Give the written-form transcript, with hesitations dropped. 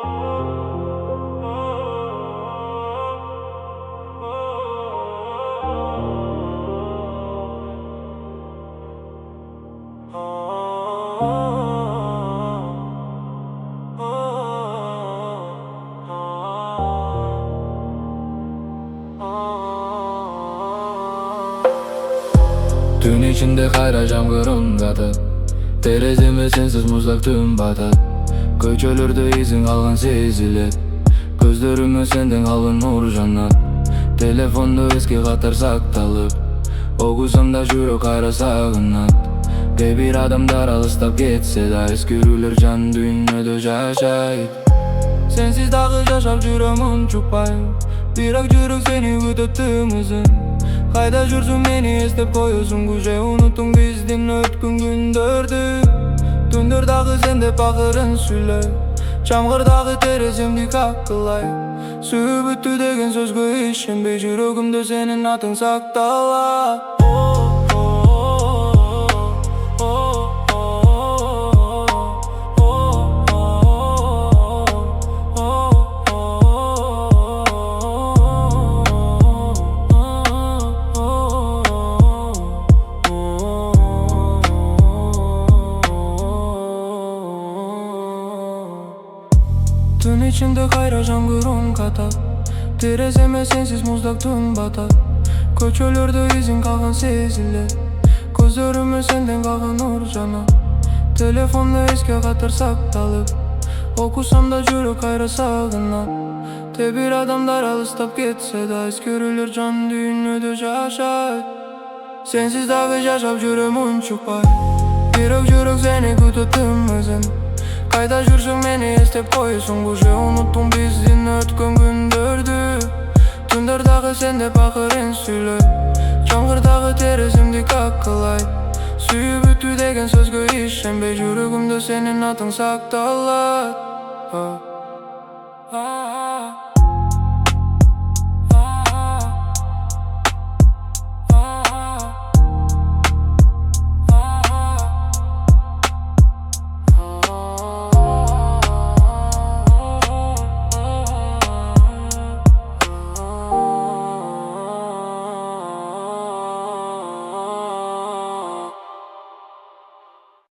Tün içinde kayra jamgırım katat. Terezeme sensiz muzlak tüm batat. Köçölөрдө izin kalgan sezilet. Gözlөрүмө senden kalgın nur jannat. Telefonda eski katar saktalıp. Okusam da жүрөк kayra sagынат. Kээ бир адамдар алыстап кетсе да, эскерүүлөр жан дүйнөдө жашайт. Sensiz dagы жашап жүрөм унчукпай. Бирок жүрөк сени күтөт тымызын. Кайда жүрсүң мени эстеп коесуң, уже унуттуң биздин өткөн күндөрдү. Түндөр дагы сен деп акырын сүйлө, жамгыр дагы тереземди какылай. Сүйүп бүттү деген сөзгө ишенбей, жүрөгүмдө сенин атың сакталат. Tün içinde kayra jamgırım katat. Terezeme sensiz muzdak tüm batat. Köçölөрдө izin kalgan sezilet. Gözlөрүмө senden kalgan nur jannat. Telefonda eski katar saktalıp. Okusam da жүрөк kayra sagынат. Kээ бир адамдар алыстап кетсе да, эскерүүлөр жан дүйнөдө жашайт. Sensiz dagы жашап жүрөм унчукпай. Бирок жүрөк сени күтөт тымызын. Кайда жүрсүң мени эстеп коесуң, уже унуттуң биздин өткөн күндөрдү. Түндөр дагы сен деп акырын сүйлө, жамгыр дагы тереземди какылай. Сүйүп бүттү деген сөзгө ишенбей, жүрөгүмдө сенин атың сакталат.